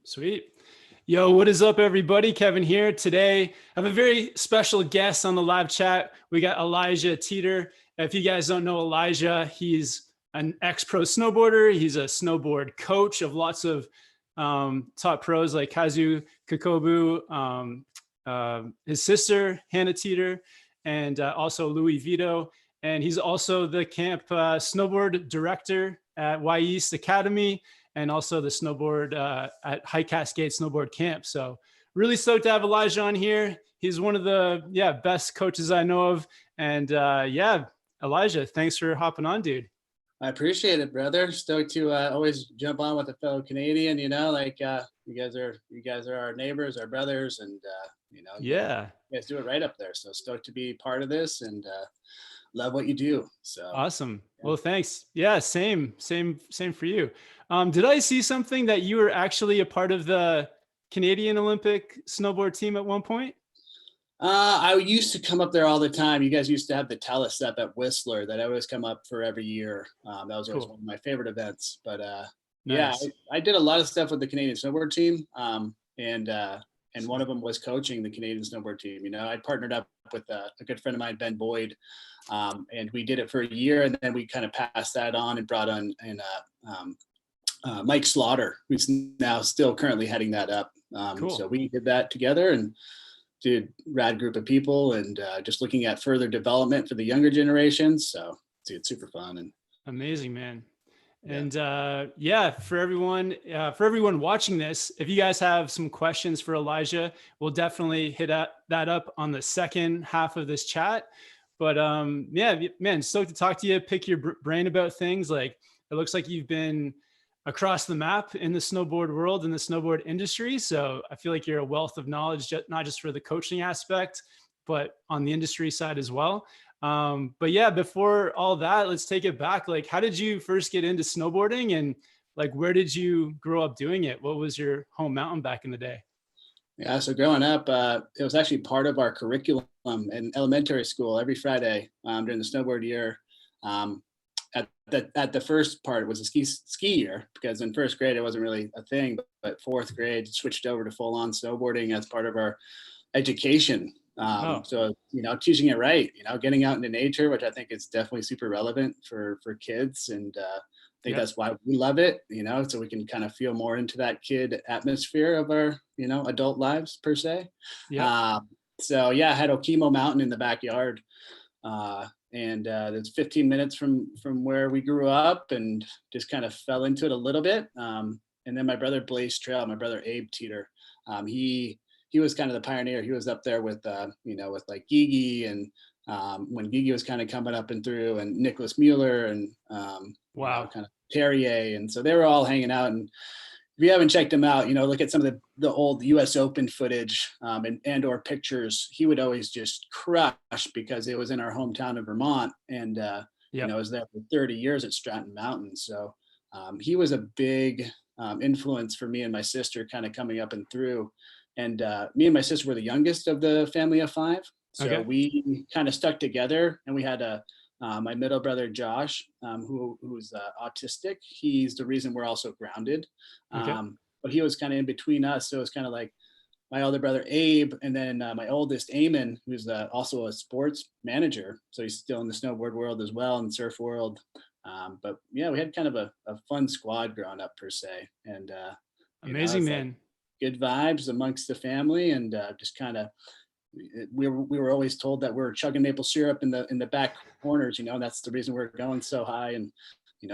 Sweet. Yo, what is up, everybody? Kevin here. Today, I have a very special guest on the live chat. We got Elijah Teter. If you guys don't know Elijah, he's an ex-pro snowboarder. He's a snowboard coach of lots of top pros like Kazu Kakobu, his sister, Hannah Teter, and also Louis Vito. And he's also the camp snowboard director at wy'east Academy, and also the snowboard at High Cascade Snowboard Camp. So really stoked to have Elijah on here. He's one of the best coaches I know of. And Elijah, thanks for hopping on, dude. I appreciate it, brother. Stoked to always jump on with a fellow Canadian. You guys are our neighbors, our brothers, and you guys do it right up there. So stoked to be part of this and love what you do. So awesome. Yeah. Well, thanks. Yeah, same for you. Did I see something that you were actually a part of the Canadian Olympic snowboard team at one point? I used to come up there all the time. You guys used to have the telestep at Whistler that I always come up for every year. That was always one of my favorite events. But nice. I did a lot of stuff with the Canadian snowboard team. And one of them was coaching the Canadian snowboard team. You know, I partnered up with a good friend of mine, Ben Boyd, and we did it for a year, and then we kind of passed that on and brought on Mike Slaughter, who's now still currently heading that up. So we did that together and did rad group of people, and just looking at further development for the younger generations. So it's super fun and amazing, man. And for everyone watching this, if you guys have some questions for Elijah, we'll definitely hit that up on the second half of this chat. But man, stoked to talk to you, pick your brain about things. Like, it looks like you've been across the map in the snowboard world, in the snowboard industry. So I feel like you're a wealth of knowledge, not just for the coaching aspect, but on the industry side as well. But yeah, before all that, let's take it back. Like, how did you first get into snowboarding, and like, where did you grow up doing it? What was your home mountain back in the day? Yeah, so growing up, it was actually part of our curriculum in elementary school every Friday during the snowboard year. At the first part, it was a ski year, because in first grade it wasn't really a thing, but fourth grade switched over to full-on snowboarding as part of our education. So, teaching it right, getting out into nature, which I think is definitely super relevant for kids. And I think that's why we love it, so we can kind of feel more into that kid atmosphere of our, adult lives per se. I had Okemo Mountain in the backyard. And it's 15 minutes from where we grew up, and just kind of fell into it a little bit. And then my brother Blaze Trail, my brother Abe Teter, he was kind of the pioneer. He was up there with with like Gigi, and when Gigi was kind of coming up and through, and Nicholas Mueller, and kind of Terrier, and so they were all hanging out. And if you haven't checked him out, look at some of the old U.S. Open footage and or pictures. He would always just crush, because it was in our hometown of Vermont, and I was there for 30 years at Stratton Mountain. So he was a big influence for me and my sister, kind of coming up and through. And me and my sister were the youngest of the family of 5. So we kind of stuck together, and we had my middle brother, Josh, who's autistic. He's the reason we're also grounded. But he was kind of in between us. So it's kind of like my older brother, Abe, and then my oldest, Eamon, who's also a sports manager. So he's still in the snowboard world as well, and surf world. But yeah, we had kind of a fun squad growing up per se. And amazing, man. Like good vibes amongst the family, and just kind of, we were always told that we're chugging maple syrup in the back corners. That's the reason we're going so high, and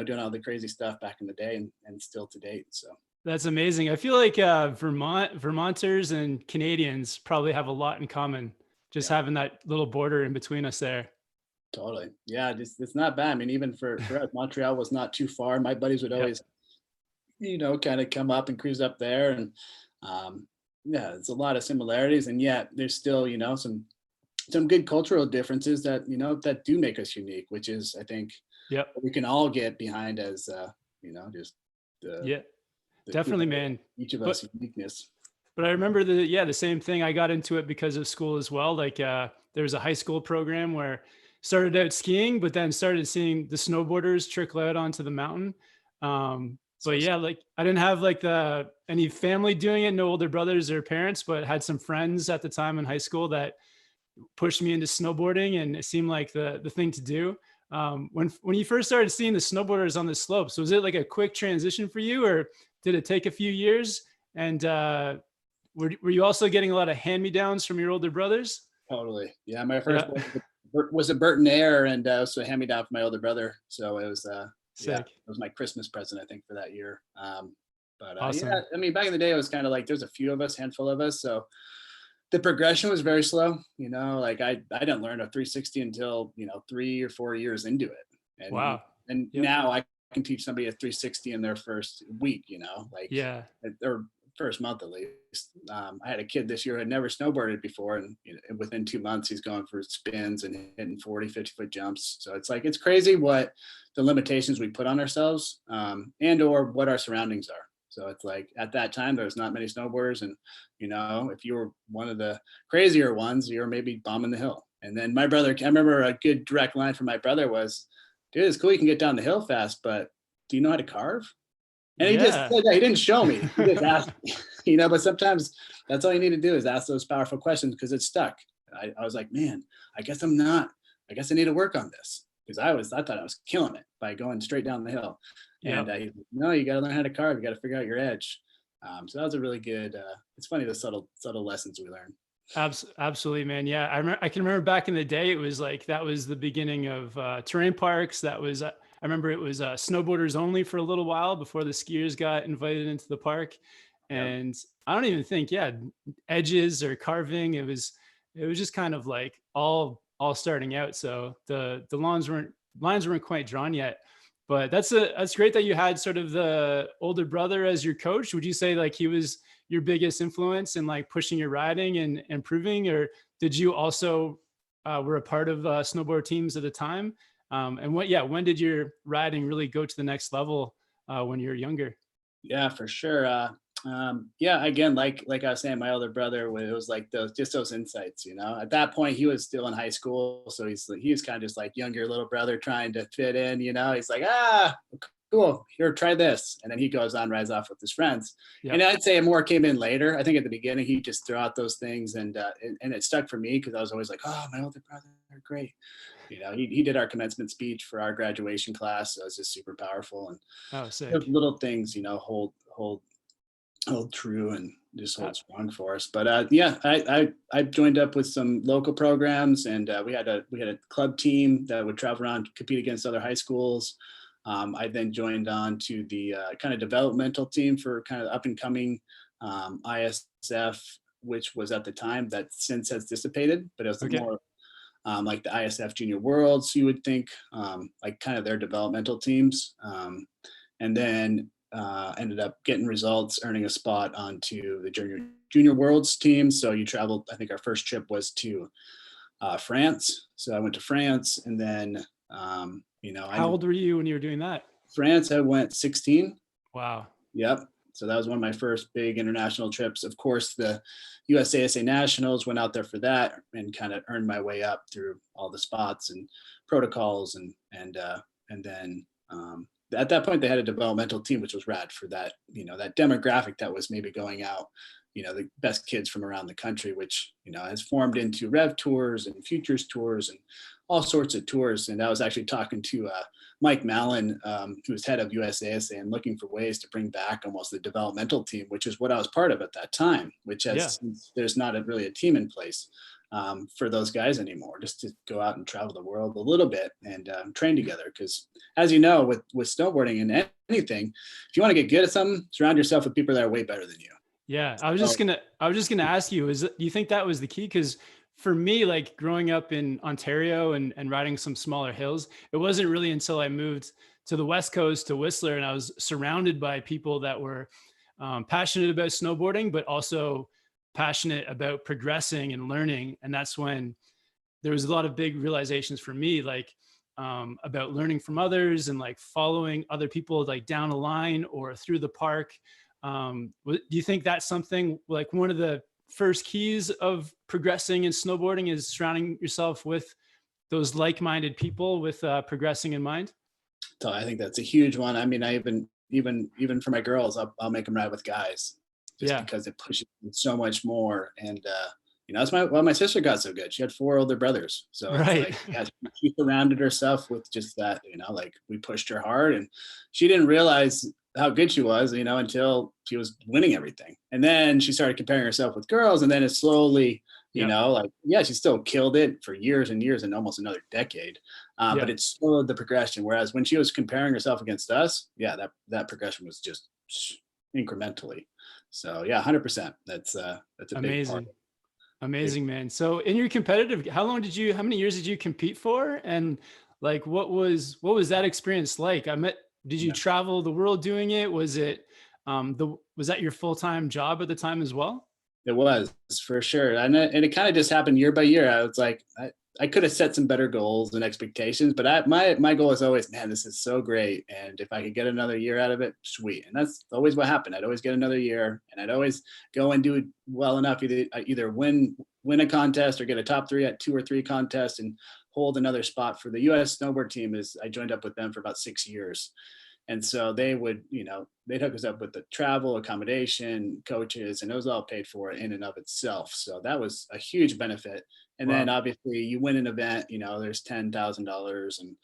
doing all the crazy stuff back in the day, and still to date. So that's amazing. I feel like Vermonters and Canadians probably have a lot in common, just having that little border in between us there. Totally. Yeah, it's not bad. I mean, even for us, Montreal was not too far. My buddies would always kind of come up and cruise up there, and it's a lot of similarities, and yet there's still some good cultural differences that that do make us unique, which is, I think, we can all get behind as just definitely, man, each of us uniqueness. But I remember the same thing. I got into it because of school as well. Like there was a high school program where started out skiing, but then started seeing the snowboarders trickle out onto the mountain. So, But yeah, like I didn't have like any family doing it, no older brothers or parents, but had some friends at the time in high school that pushed me into snowboarding, and it seemed like the thing to do. When you first started seeing the snowboarders on the slopes, was it like a quick transition for you, or did it take a few years? And were you also getting a lot of hand me downs from your older brothers? totally. Yeah, my first Yeah, board was a Burton Air, and so hand me down from my older brother. So it was yeah, it sick, was my Christmas present, I think, for that year. But yeah, awesome. I mean, back in the day, it was kind of like there's a few of us, handful of us, so the progression was very slow. Like I didn't learn a 360 until 3 or 4 years into it, and Wow. and Yep. now I can teach somebody a 360 in their first week. Like Yeah. or first month at least. I had a kid this year who had never snowboarded before, and within 2 months he's going for spins and hitting 40, 50-foot jumps. So it's like it's crazy what the limitations we put on ourselves, and or what our surroundings are. So it's like at that time there was not many snowboarders, and if you were one of the crazier ones, you're maybe bombing the hill. And then my brother, I remember a good direct line from my brother was, "Dude, it's cool you can get down the hill fast, but do you know how to carve?" And he just Yeah. said that. He didn't show me. He just asked me, but sometimes that's all you need to do is ask those powerful questions because it's stuck. I was like, man, I guess I'm not. I guess I need to work on this because I thought I was killing it by going straight down the hill. And Yep. no, you got to learn how to carve. You got to figure out your edge. So that was a really good. It's funny the subtle lessons we learn. Absolutely, man. Yeah, I can remember back in the day, it was like that was the beginning of terrain parks. That was I remember it was snowboarders only for a little while before the skiers got invited into the park. Yep. And I don't even think, yeah, edges or carving. It was just kind of like all starting out. So the lines weren't quite drawn yet. But that's great that you had sort of the older brother as your coach. Would you say like he was your biggest influence in like pushing your riding and improving, or did you also were a part of snowboard teams at the time? And when did your riding really go to the next level when you were younger? Yeah, for sure. Yeah, again, like I was saying, my older brother, it was like those insights. At that point, he was still in high school, so he was kind of just like younger little brother trying to fit in. He's like, cool, here, try this, and then he goes on, rides off with his friends. And Yep. I'd say more came in later. I think at the beginning he just threw out those things, and it stuck for me because I was always like, oh, my older brother, great. He did our commencement speech for our graduation class, so it was just super powerful. And Oh, those sick. little things, hold true and just Uh, hold strong for us. But yeah, I joined up with some local programs, and we had a club team that would travel around, compete against other high schools. I then joined on to the kind of developmental team for kind of up and coming ISF, which was at the time that since has dissipated, but it was okay. more like the ISF Junior Worlds, you would think, like kind of their developmental teams. And then ended up getting results, earning a spot onto the Junior Worlds team. So you traveled. I think our first trip was to France. So I went to France, and then How old were you when you were doing that? France. I went 16. Wow. Yep. So that was one of my first big international trips. Of course, the USASA Nationals, went out there for that and kind of earned my way up through all the spots and protocols, and then at that point they had a developmental team, which was rad for that that demographic that was maybe going out, the best kids from around the country, which has formed into Rev Tours and Futures Tours and all sorts of tours. And I was actually talking to Mike Mallon, who was head of USASA, and looking for ways to bring back almost the developmental team, which is what I was part of at that time, which Yeah. has, there's not really a team in place for those guys anymore, just to go out and travel the world a little bit and train together. Because as you know, with snowboarding and anything, if you want to get good at something, surround yourself with people that are way better than you. Yeah, I was just gonna ask you, do you think that was the key? Because for me, like growing up in Ontario and riding some smaller hills, it wasn't really until I moved to the West Coast to Whistler and I was surrounded by people that were passionate about snowboarding, but also passionate about progressing and learning. And that's when there was a lot of big realizations for me, like about learning from others and like following other people like down a line or through the park. Do you think that's something like one of the first keys of progressing in snowboarding is surrounding yourself with those like-minded people with progressing in mind? So I think that's a huge one. I mean, I even even for my girls, I'll make them ride with guys just Yeah. because it pushes them so much more. And that's why my sister got so good. She had 4 older brothers, so it's Right. like, yeah, she surrounded herself with just that. Like we pushed her hard, and she didn't realize how good she was, until she was winning everything. And then she started comparing herself with girls, and then it slowly, Yep. like, yeah, she still killed it for years and years and almost another decade. But Yeah. it slowed the progression. Whereas when she was comparing herself against us, yeah, that progression was just incrementally. So yeah, 100%. That's a big part. Amazing. Amazing, man. So in your competitive, how many years did you compete for? And like, what was that experience like? Did you Yeah. travel the world doing it? Was that your full-time job at the time as well? It was for sure, and it kind of just happened year by year. I was like, I could have set some better goals and expectations, but my goal is always, man, this is so great, and if I could get another year out of it, sweet. And that's always what happened. I'd always get another year, and I'd always go and do it well enough, either win a contest or get a top 3 at 2 or 3 contests and hold another spot for the U.S. snowboard team. I joined up with them for about 6 years. And so they would, they'd hook us up with the travel, accommodation, coaches, and it was all paid for in and of itself. So that was a huge benefit. And then Wow. obviously you win an event, there's $10,000 and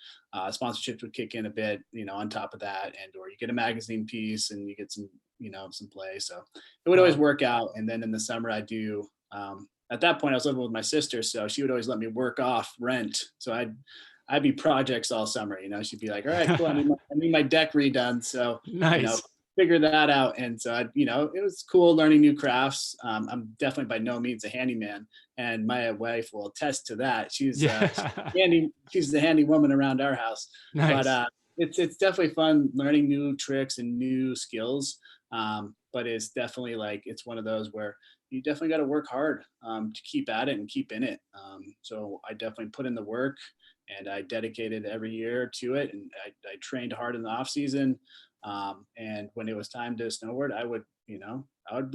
sponsorships would kick in a bit, on top of that. Or you get a magazine piece and you get some play. So it would always Wow. work out. And then in the summer I do, at that point I was living with my sister. So she would always let me work off rent. So I'd be projects all summer. She'd be like, all right, cool. I need my deck redone. So, Nice. figure that out. And so it was cool learning new crafts. I'm definitely by no means a handyman, and my wife will attest to that. She's Yeah. she's the handy woman around our house. But Nice. it's definitely fun learning new tricks and new skills. But it's definitely like, it's one of those where you definitely got to work hard to keep at it and keep in it. So I definitely put in the work, and I dedicated every year to it, and I trained hard in the off season. And when it was time to snowboard, I'd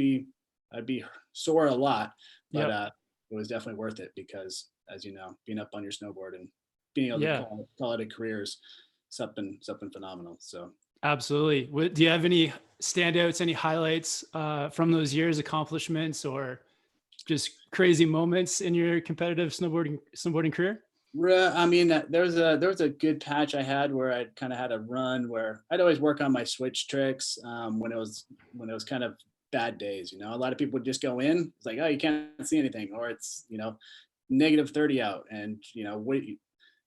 be sore a lot, but Yep. it was definitely worth it because, as you know, being up on your snowboard and being able to Yeah. call it a career is something phenomenal. So Absolutely. Do you have any standouts, any highlights from those years, accomplishments, or just crazy moments in your competitive snowboarding career? I mean, there was a good patch I had where I kind of had a run where I'd always work on my switch tricks when it was kind of bad days. A lot of people would just go in. It's like, oh, you can't see anything, or it's -30 out, and wait.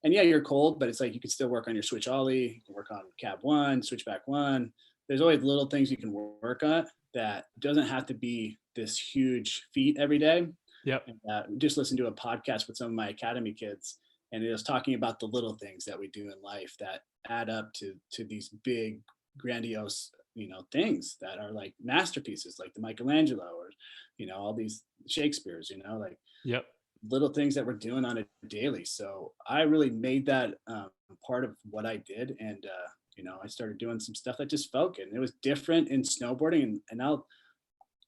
And yeah, you're cold, but it's like you can still work on your switch ollie. You can work on cab 1, switchback 1. There's always little things you can work on that doesn't have to be this huge feat every day. Yep. And just listened to a podcast with some of my academy kids, and it was talking about the little things that we do in life that add up to these big, grandiose, things that are like masterpieces, like the Michelangelo, or all these Shakespeare's, like Yep. little things that we're doing on a daily. So I really made that part of what I did, and I started doing some stuff that just felt good. And it was different in snowboarding, and now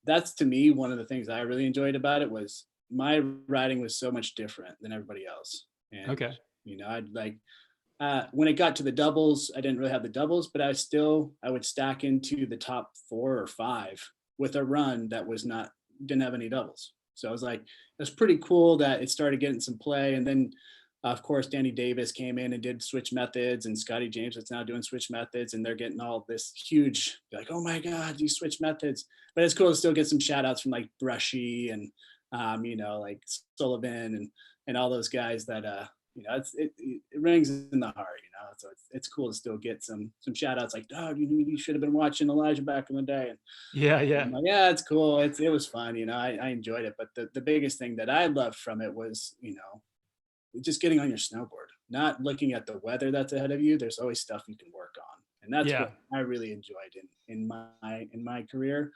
that's, to me, one of the things I really enjoyed about it was my riding was so much different than everybody else. And Okay. I'd like when it got to the doubles, I didn't really have the doubles, but I would stack into the top 4 or 5 with a run that didn't have any doubles. So I was like, it was pretty cool that it started getting some play. And then of course Danny Davis came in and did switch methods, and Scotty James is now doing switch methods, and they're getting all this huge, like, oh my God, these switch methods. But it's cool to still get some shout outs from like Brushy and like Sullivan and all those guys that it rings in the heart. So it's cool to still get some shout outs like, oh, you should have been watching Elijah back in the day. And Yeah. Yeah. I'm like, yeah, it's cool. It was fun. I enjoyed it. But the biggest thing that I loved from it was, just getting on your snowboard, not looking at the weather that's ahead of you. There's always stuff you can work on. And that's Yeah. what I really enjoyed in my career.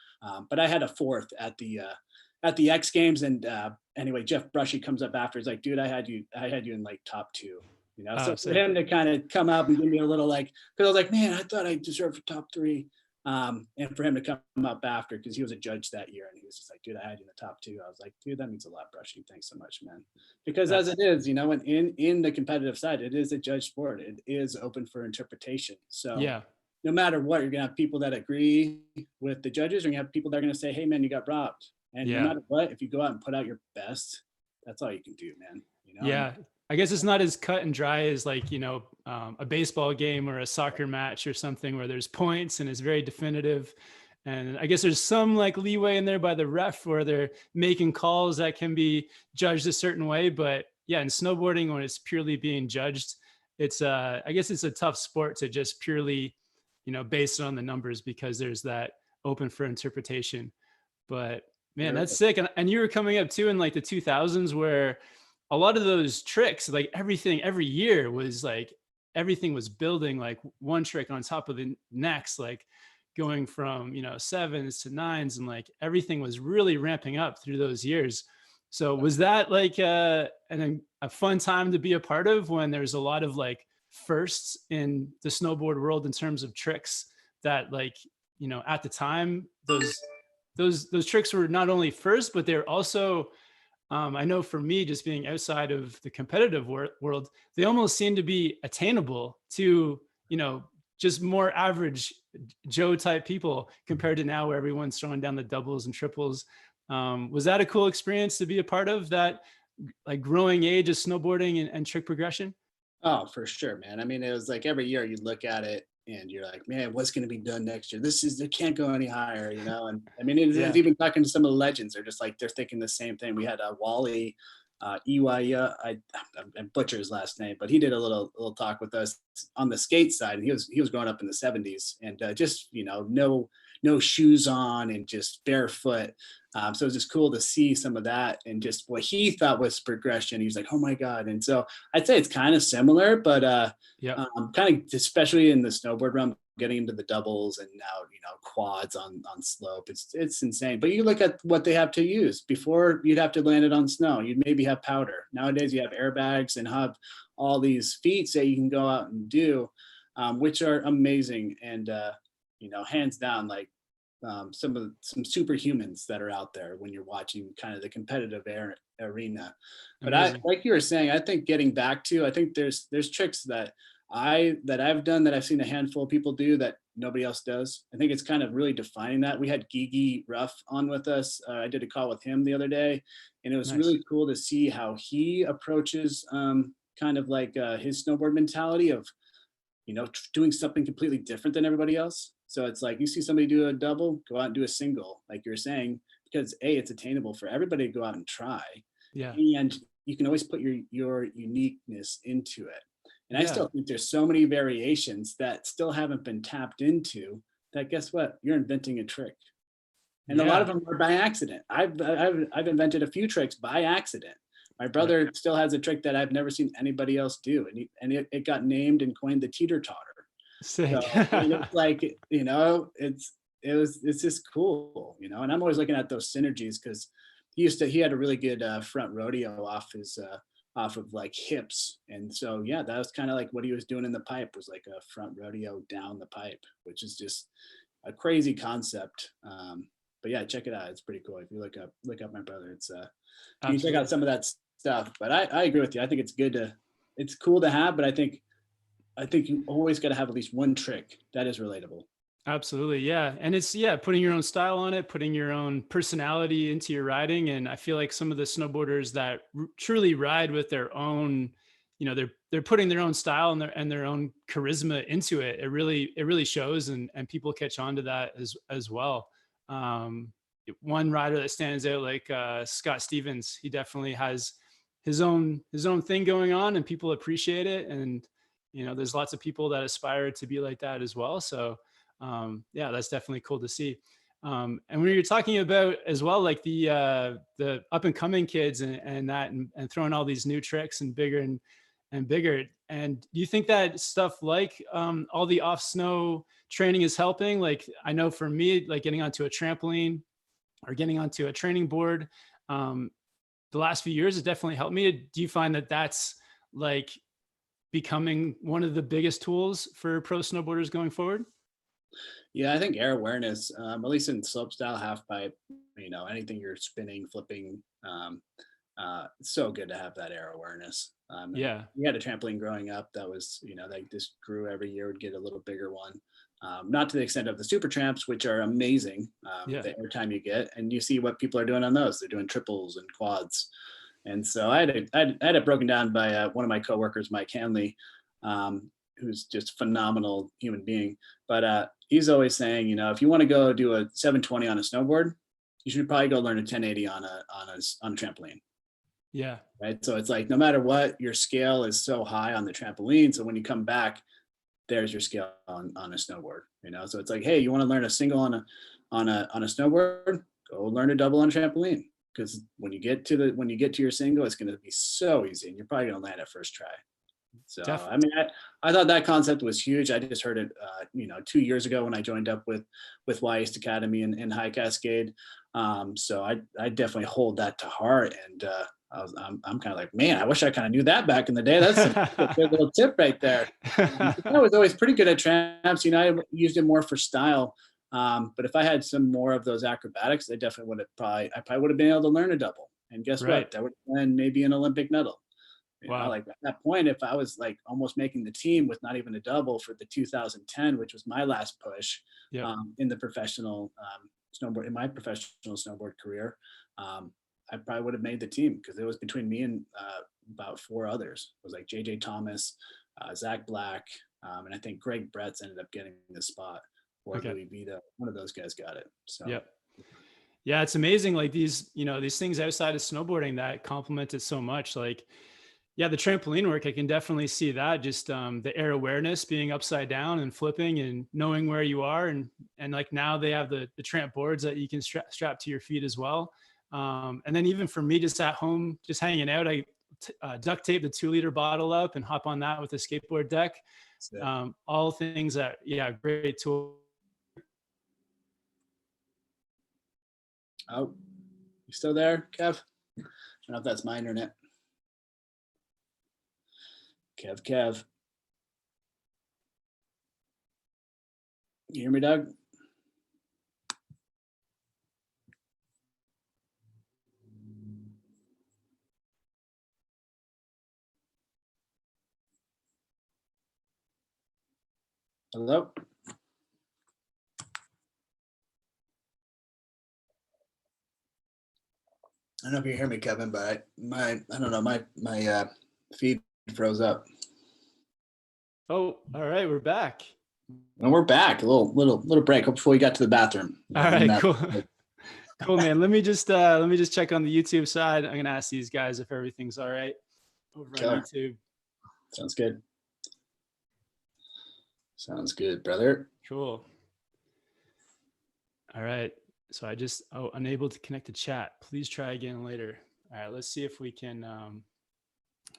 But I had a 4th at the X Games, and anyway, Jeff Brushy comes up after. He's like, "Dude, I had you in like top 2." Oh, So for sick. him to kind of come up and give me a little, like, because I was like, "Man, I thought I deserved for top 3." And for him to come up after, because he was a judge that year, and he was just like, "Dude, I had you in the top 2." I was like, "Dude, that means a lot, Brushy. Thanks so much, man." Because as That's it is, in the competitive side, it is a judge sport. It is open for interpretation. So yeah. no matter what, you're gonna have people that agree with the judges, or you have people that are gonna say, "Hey, man, you got robbed." And no Yeah. matter what, if you go out and put out your best, that's all you can do, man. You know, and Yeah. I guess it's not as cut and dry as like, a baseball game or a soccer match or something where there's points and it's very definitive. And I guess there's some like leeway in there by the ref where they're making calls that can be judged a certain way. But yeah, in snowboarding, when it's purely being judged, I guess it's a tough sport to just purely, base it on the numbers because there's that open for interpretation. But man, you're that's sick. And you were coming up too in like the 2000s where a lot of those tricks, like everything every year was like everything was building like one trick on top of the next, like going from, sevens to nines, and like everything was really ramping up through those years. So was that like a fun time to be a part of when there's a lot of like firsts in the snowboard world in terms of tricks that like, at the time those tricks were not only first, but they're also I know for me, just being outside of the competitive world, they almost seem to be attainable to, just more average Joe type people compared to now where everyone's throwing down the doubles and triples. Was that a cool experience to be a part of, that like growing age of snowboarding and trick progression? Oh, for sure, man. I mean, it was like every year you look at it and you're like, man, what's going to be done next year? It can't go any higher, you know? And I mean, it's Yeah. even talking to some of the legends. They're just like, they're thinking the same thing. We had Wally, Iwaya, I butcher his last name, but he did a little talk with us on the skate side. And he was growing up in the 70s and just, no shoes on and just barefoot. So it was just cool to see some of that and just what he thought was progression. He was like, oh my God. And so I'd say it's kind of similar, but Yeah. kind of especially in the snowboard realm, getting into the doubles and now quads on slope. It's insane. But you look at what they have to use. Before, you'd have to land it on snow. You'd maybe have powder. Nowadays you have airbags and have all these feats that you can go out and do, which are amazing. And hands down, like some superhumans that are out there when you're watching kind of the competitive arena. But Amazing. like you were saying, I think getting back to, I think there's tricks that I've done that I've seen a handful of people do that nobody else does. I think it's kind of really defining that. We had Gigi Ruff on with us. I did a call with him the other day, and it was Nice. really cool to see how he approaches kind of like his snowboard mentality of doing something completely different than everybody else. So it's like you see somebody do a double, go out and do a single, like you're saying, because it's attainable for everybody to go out and try, Yeah. and you can always put your uniqueness into it. And I Yeah. still think there's so many variations that still haven't been tapped into. That guess what? You're inventing a trick, and a lot of Yeah. them are by accident. I've invented a few tricks by accident. My brother still has a trick that I've never seen anybody else do, and it got named and coined the Teter Totter. Sick. So and it's like it's just cool, And I'm always looking at those synergies because he had a really good front rodeo off of like hips, and so yeah, that was kind of like what he was doing in the pipe was like a front rodeo down the pipe, which is just a crazy concept. But yeah, check it out. It's pretty cool. If you look up my brother, you can check out Absolutely. some of that stuff. But I agree with you. I think it's cool to have, but I think you always got to have at least one trick that is relatable. Absolutely. Yeah. And it's, yeah, putting your own style on it, putting your own personality into your riding. And I feel like some of the snowboarders that truly ride with their own, they're putting their own style and their own charisma into it. It really shows, and people catch on to that as well. Um, One rider that stands out, like Scott Stevens, he definitely has his own thing going on, and people appreciate it. And, there's lots of people that aspire to be like that as well. So, yeah, that's definitely cool to see. And when you're talking about as well, like the up and coming kids and throwing all these new tricks and bigger and bigger. And do you think that stuff like all the off snow training is helping? Like I know for me, like getting onto a trampoline or getting onto a training board, um, the last few years has definitely helped me. Do you find that that's like becoming one of the biggest tools for pro snowboarders going forward? Yeah, I think air awareness, at least in slopestyle half pipe, anything you're spinning, flipping, it's so good to have that air awareness. And Yeah. we had a trampoline growing up that was, they just grew every year, would get a little bigger one. Not to the extent of the super tramps, which are amazing, the airtime you get, and you see what people are doing on those. They're doing triples and quads. And so I had it broken down by one of my coworkers, Mike Hanley, who's just a phenomenal human being. But he's always saying, you know, if you want to go do a 720 on a snowboard, you should probably go learn a 1080 on a trampoline. Yeah. Right. So it's like, no matter what, your scale is so high on the trampoline. So when you come back, there's your scale on a snowboard, you know? So it's like, hey, you want to learn a single on a snowboard, go learn a double on a trampoline. Because when you get to your single, it's going to be so easy, and you're probably going to land it first try. So definitely. I mean, I thought that concept was huge. I just heard it, 2 years ago when I joined up with wy'east Academy in High Cascade. So I definitely hold that to heart, and I'm kind of like, man, I wish I kind of knew that back in the day. That's a good little tip right there. I was always pretty good at tramps. You know, I used it more for style. But if I had some more of those acrobatics, I definitely I probably would have been able to learn a double. And guess what? That would have been maybe an Olympic medal. You know, like at that point, if I was like almost making the team with not even a double for the 2010, which was my last push in the professional snowboard, in my professional snowboard career, I probably would have made the team, because it was between me and about 4 others. It was like JJ Thomas, Zach Black, and I think Greg Bretz ended up getting the spot. Or Louis Vita, one of those guys got it. So yeah, it's amazing. Like these things outside of snowboarding that complement it so much. Like, yeah, the trampoline work, I can definitely see that. Just the air awareness, being upside down and flipping and knowing where you are, and like now they have the tramp boards that you can strap to your feet as well. And then even for me, just at home, just hanging out, I duct tape the 2-liter bottle up and hop on that with a skateboard deck. All things that, great tool. Oh, you still there, Kev? I don't know if that's my internet. Kev. You hear me, Doug? Hello? I don't know if you hear me, Kevin, but I don't know, my feed froze up. Oh, all right, we're back. And we're back. A little break before we got to the bathroom. All right, cool. Cool, man. Let me just check on the YouTube side. I'm gonna ask these guys if everything's all right over on YouTube. Sounds good. Sounds good, brother. Cool. All right. So I just unable to connect to chat. Please try again later. All right, let's see if we can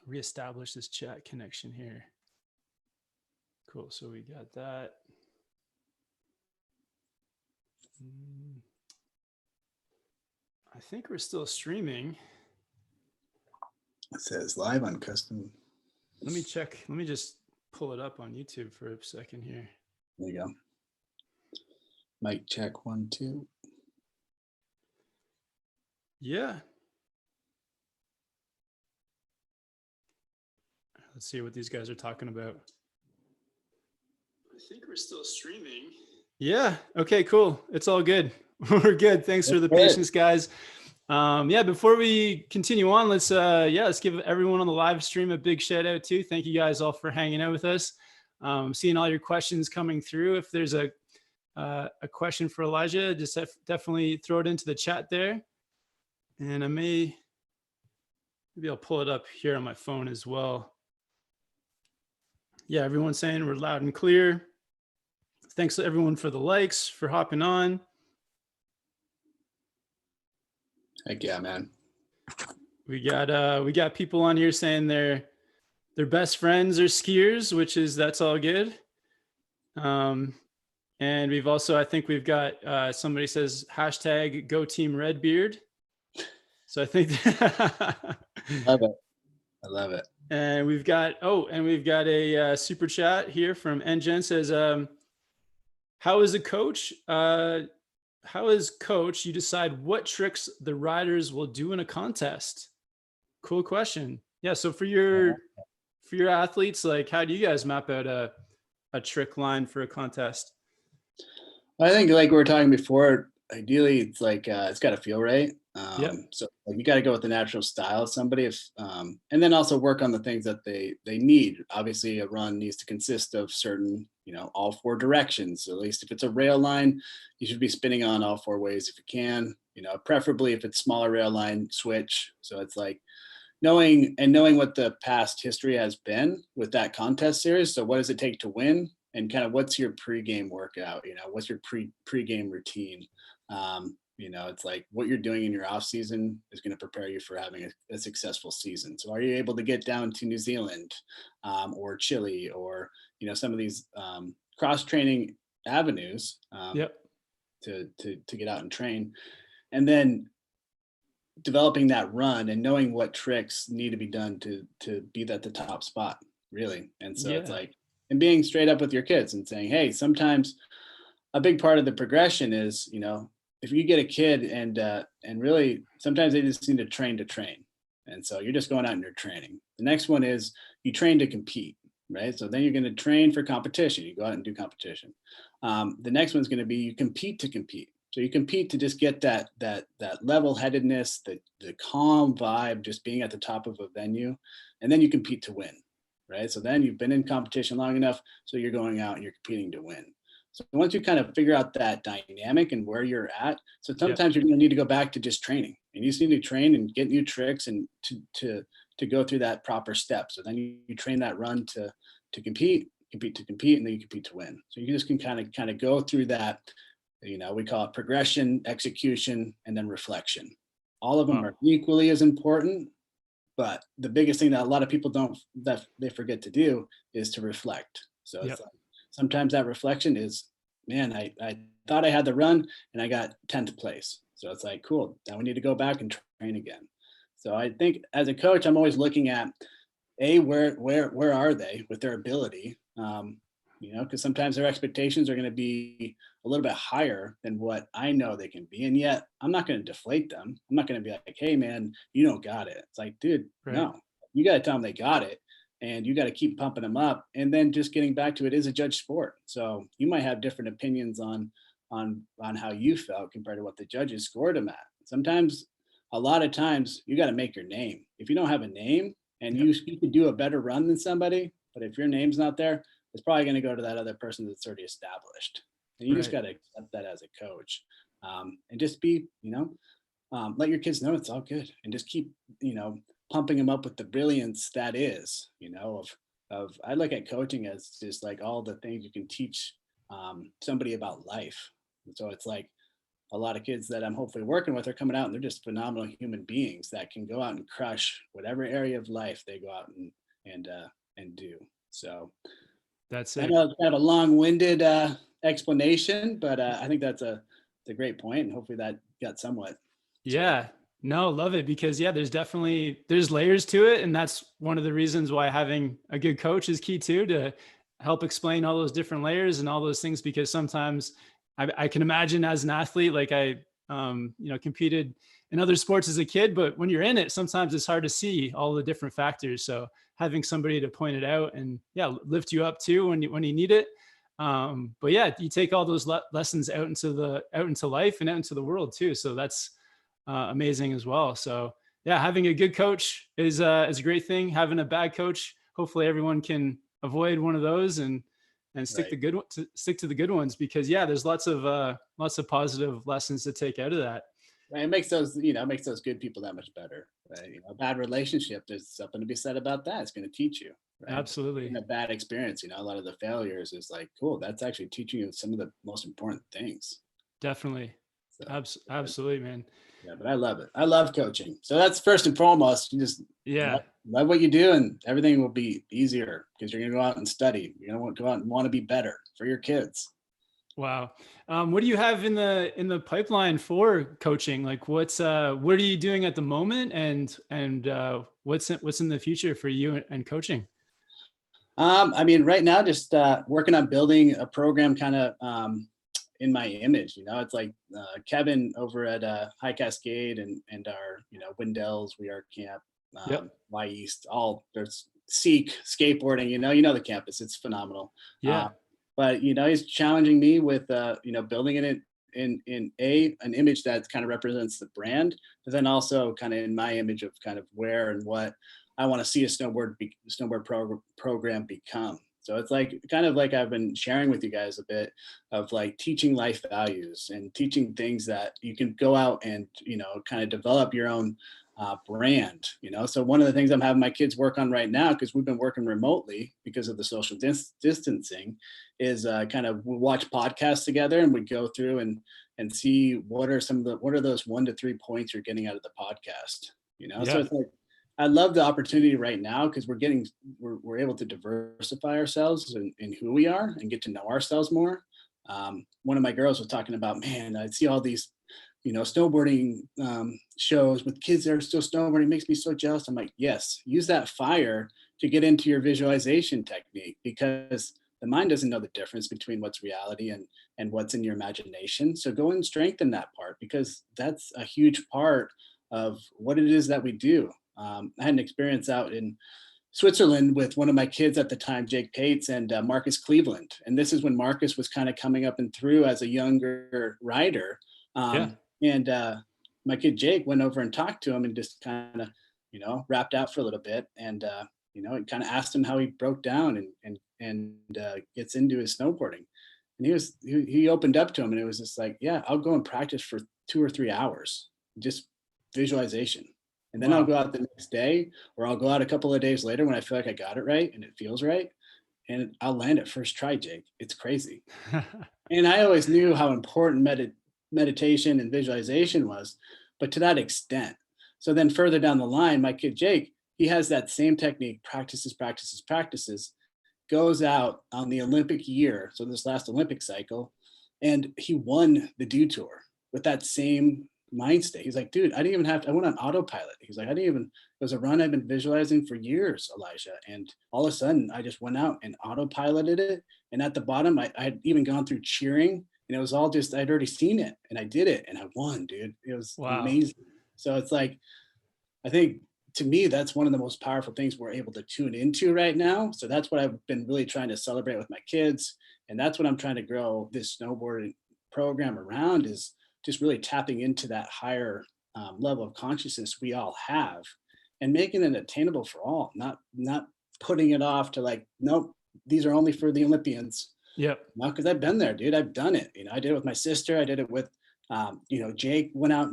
reestablish this chat connection here. Cool. So we got that. I think we're still streaming. It says live on custom. Let me check. Let me just pull it up on YouTube for a second here. There you go. Mic check 1, 2. Yeah. Let's see what these guys are talking about. I think we're still streaming. Yeah. Okay, cool. It's all good. We're good. Thanks for the patience, guys. Before we continue on, let's give everyone on the live stream a big shout out too. Thank you guys all for hanging out with us. Seeing all your questions coming through. If there's a question for Elijah, just definitely throw it into the chat there. And maybe I'll pull it up here on my phone as well. Yeah, everyone's saying we're loud and clear. Thanks to everyone for the likes, for hopping on. Heck yeah, man. We got people on here saying their best friends are skiers, that's all good. And we've also, I think we've got somebody says hashtag Go Team Redbeard. So I think I love it. And we've got a super chat here from Engen says, how is coach you decide what tricks the riders will do in a contest? Cool question. Yeah. So for your athletes, like, how do you guys map out a trick line for a contest? I think like we were talking before, ideally it's like it's got to feel right. Yep. So like, you got to go with the natural style of somebody, if and then also work on the things that they need. Obviously, a run needs to consist of certain, all four directions. So at least if it's a rail line, you should be spinning on all four ways if you can. Preferably if it's smaller rail line, switch. So it's like knowing what the past history has been with that contest series. So what does it take to win? And kind of what's your pregame workout? What's your pregame routine? It's like what you're doing in your off season is going to prepare you for having a successful season. So are you able to get down to New Zealand or Chile or some of these cross training avenues Yep. to get out and train, and then developing that run and knowing what tricks need to be done to be at the top spot, really. And so it's Yeah. like, and being straight up with your kids and saying, hey, sometimes a big part of the progression is, if you get a kid and really sometimes they just need to train. And so you're just going out and you're training. The next one is you train to compete, right? So then you're going to train for competition. You go out and do competition. The next one's going to be you compete to compete. So you compete to just get that level-headedness, the calm vibe, just being at the top of a venue, and then you compete to win, right? So then you've been in competition long enough, so you're going out and you're competing to win. So once you kind of figure out that dynamic and where you're at, so sometimes you're going to need to go back to just training, and you just need to train and get new tricks and to go through that proper step. So then you train that run to compete to compete, and then you compete to win. So you just can kind of go through that. We call it progression, execution, and then reflection. All of them are equally as important, but the biggest thing that a lot of people that they forget to do is to reflect. So it's like, sometimes that reflection is, man, I thought I had the run and I got 10th place. So it's like, cool, now we need to go back and train again. So I think as a coach, I'm always looking at, where are they with their ability? Because sometimes their expectations are going to be a little bit higher than what I know they can be. And yet I'm not going to deflate them. I'm not going to be like, hey man, you don't got it. It's like, dude, no, you got to tell them they got it. And you got to keep pumping them up. And then just getting back to it is a judge sport. So you might have different opinions on how you felt compared to what the judges scored them at. Sometimes, a lot of times, you got to make your name. If you don't have a name and you could do a better run than somebody, but if your name's not there, it's probably going to go to that other person that's already established. And you just got to accept that as a coach, and just be, let your kids know it's all good, and just keep, pumping them up with the brilliance that is, of I look at coaching as just like all the things you can teach somebody about life. And so it's like a lot of kids that I'm hopefully working with are coming out and they're just phenomenal human beings that can go out and crush whatever area of life they go out and do. So That's I it. know it's kind of a long-winded explanation, but I think that's a great point, and hopefully that got somewhat. Yeah, no, love it, because there's layers to it. And that's one of the reasons why having a good coach is key too, to help explain all those different layers and all those things. Because sometimes I can imagine as an athlete, like I, competed in other sports as a kid, but when you're in it, sometimes it's hard to see all the different factors. So having somebody to point it out and lift you up too when you need it. But yeah, you take all those lessons out into life and out into the world too. So that's amazing as well. So yeah, having a good coach is a great thing. Having a bad coach, hopefully everyone can avoid one of those and stick to the good ones, because there's lots of positive lessons to take out of that. Right. It makes those good people that much better. Right? A bad relationship, there's something to be said about that. It's going to teach you. Right? Absolutely. In a bad experience, a lot of the failures is like, cool, that's actually teaching you some of the most important things. Definitely. So, absolutely, man. Yeah, but I love it. I love coaching. So that's first and foremost. You just love what you do, and everything will be easier because you're going to go out and study. You're going to go out and want to be better for your kids. Wow. What do you have in the pipeline for coaching? Like what are you doing at the moment, and what's in the future for you and coaching? Right now, just working on building a program kind of in my image. It's like Kevin over at High Cascade and our, Windell's, We Are Camp, wy'east, all there's Seek skateboarding, the campus, it's phenomenal. Yeah. but he's challenging me with building it in an image that kind of represents the brand, but then also kind of in my image of kind of where and what I want to see a program become. So it's like kind of like I've been sharing with you guys a bit of like teaching life values and teaching things that you can go out and kind of develop your own brand. So one of the things I'm having my kids work on right now, because we've been working remotely because of the social distancing, is kind of we watch podcasts together and we go through and see what are those 1 to 3 points you're getting out of the podcast. So it's like I love the opportunity right now because we're able to diversify ourselves in who we are and get to know ourselves more. One of my girls was talking about, man, I see all these snowboarding shows with kids that are still snowboarding. It makes me so jealous. I'm like, yes, use that fire to get into your visualization technique, because the mind doesn't know the difference between what's reality and what's in your imagination. So go and strengthen that part, because that's a huge part of what it is that we do. I had an experience out in Switzerland with one of my kids at the time, Jake Pates and Marcus Cleveland. And this is when Marcus was kind of coming up and through as a younger rider. And my kid Jake went over and talked to him and just kind of, rapped out for a little bit. And, and kind of asked him how he broke down and gets into his snowboarding. And he opened up to him, and it was just like, yeah, I'll go and practice for 2 or 3 hours, just visualization. And then I'll go out the next day, or I'll go out a couple of days later when I feel like I got it right and it feels right, and I'll land it first try, Jake. It's crazy. And I always knew how important meditation and visualization was, but to that extent. So then further down the line, my kid Jake, he has that same technique, practices, goes out on the Olympic year, so this last Olympic cycle, and he won the Dew Tour with that same mind state. He's like, dude, I went on autopilot. He's like, it was a run I've been visualizing for years, Elijah. And all of a sudden I just went out and autopiloted it. And at the bottom, I had even gone through cheering, and it was all just, I'd already seen it and I did it and I won, dude. It was amazing. So it's like, I think to me, that's one of the most powerful things we're able to tune into right now. So that's what I've been really trying to celebrate with my kids. And that's what I'm trying to grow this snowboarding program around, is just really tapping into that higher level of consciousness we all have, and making it attainable for all, not putting it off to like, nope, these are only for the Olympians. Yep. Because I've been there, dude. I've done it. I did it with my sister. I did it with, Jake went out,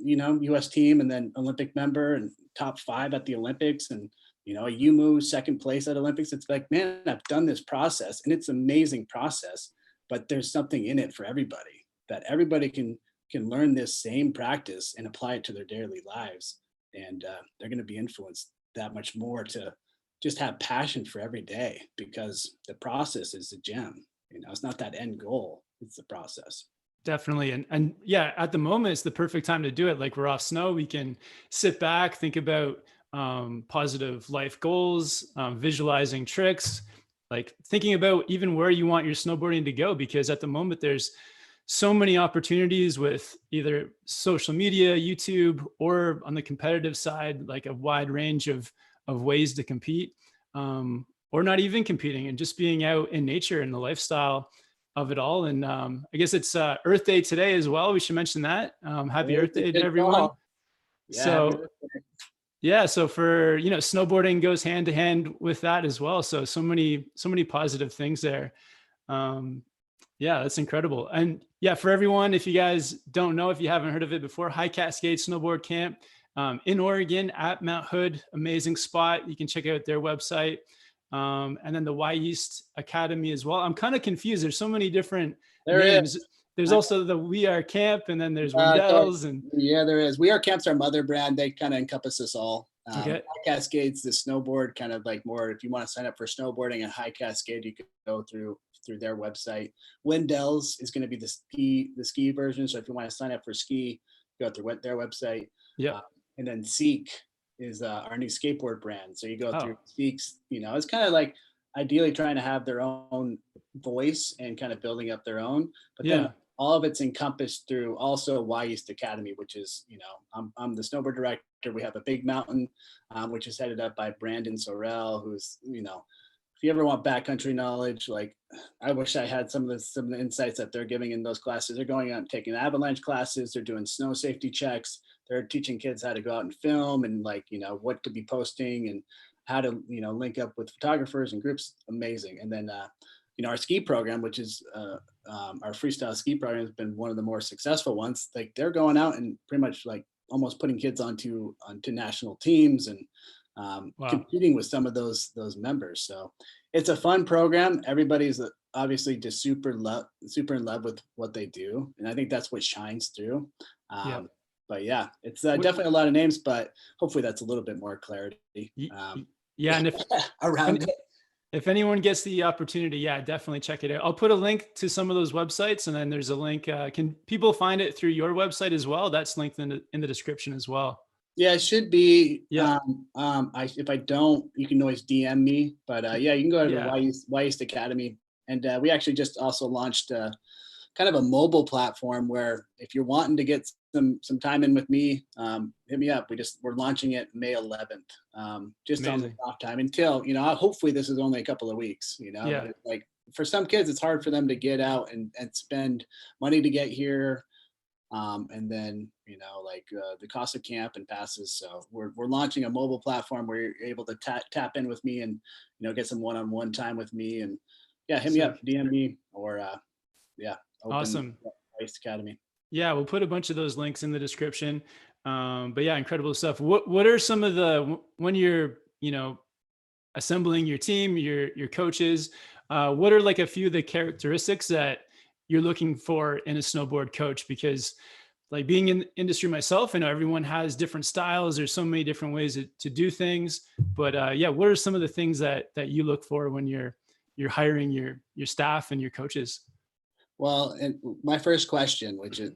U.S. team, and then Olympic member and top 5 at the Olympics, and Yumu second place at Olympics. It's like, man, I've done this process, and it's an amazing process, but there's something in it for everybody, that everybody can learn this same practice and apply it to their daily lives. And they're going to be influenced that much more to just have passion for every day, because the process is the gem. It's not that end goal, it's the process. Definitely. And yeah, at the moment, it's the perfect time to do it. Like, we're off snow, we can sit back, think about positive life goals, visualizing tricks, like thinking about even where you want your snowboarding to go, because at the moment there's so many opportunities with either social media, YouTube, or on the competitive side, like a wide range of ways to compete, or not even competing, and just being out in nature and the lifestyle of it all. And I guess it's Earth Day today as well. We should mention that. Happy Earth Day to everyone. Yeah, so yeah, so for, snowboarding goes hand to hand with that as well. So many positive things there. Yeah, that's incredible. And yeah, for everyone, if you guys don't know, if you haven't heard of it before, High Cascade Snowboard Camp in Oregon at Mount Hood, amazing spot. You can check out their website. And then the wy'east Academy as well. I'm kind of confused. There's so many different names. There's also the We Are Camp, and then there's Wendell's. And yeah, there is. We Are Camp's our mother brand. They kind of encompass us all. Okay. High Cascade's the snowboard, kind of like more, if you want to sign up for snowboarding at High Cascade, you could go through their website. Wendell's is going to be the ski version. So if you want to sign up for ski, go through their website. Yeah. And then Seek is our new skateboard brand. So you go through Seek's, it's kind of like ideally trying to have their own voice and kind of building up their own, but then all of it's encompassed through also wy'east Academy, which is, I'm the snowboard director. We have a Big Mountain, which is headed up by Brandon Sorrell, who's, if you ever want backcountry knowledge, like I wish I had some of the insights that they're giving in those classes. They're going out and taking avalanche classes. They're doing snow safety checks. They're teaching kids how to go out and film and like, what to be posting and how to, link up with photographers and groups. Amazing. And then, our ski program, which is our freestyle ski program, has been one of the more successful ones. Like they're going out and pretty much like almost putting kids onto national teams and Wow. competing with some of those members. So it's a fun program. Everybody's obviously just super in love with what they do, and I think that's what shines through. Yeah. But yeah, it's definitely a lot of names, but hopefully that's a little bit more clarity. Yeah, and around it. If anyone gets the opportunity, yeah, definitely check it out. I'll put a link to some of those websites, and then there's a link. Can people find it through your website as well? That's linked in the description as well. Yeah, it should be. Yeah. If I don't, you can always DM me. But yeah, you can go to the wy'east Academy, and we actually just also launched kind of a mobile platform where if you're wanting to get some time in with me, hit me up. We're launching it May 11th, just Amazing. on the off time until, hopefully this is only a couple of weeks, Yeah. But like for some kids, it's hard for them to get out and spend money to get here. And then, the cost of camp and passes. So we're launching a mobile platform where you're able to tap in with me and, get some one-on-one time with me, and yeah, hit me up, DM me, or Awesome. wy'east Academy. Yeah, we'll put a bunch of those links in the description. But yeah, incredible stuff. What are some of when you're, assembling your team, your coaches, what are like a few of the characteristics that you're looking for in a snowboard coach? Because like being in the industry myself, I know everyone has different styles. There's so many different ways to do things, but yeah, what are some of the things that you look for when you're hiring your staff and your coaches? Well, and my first question, which it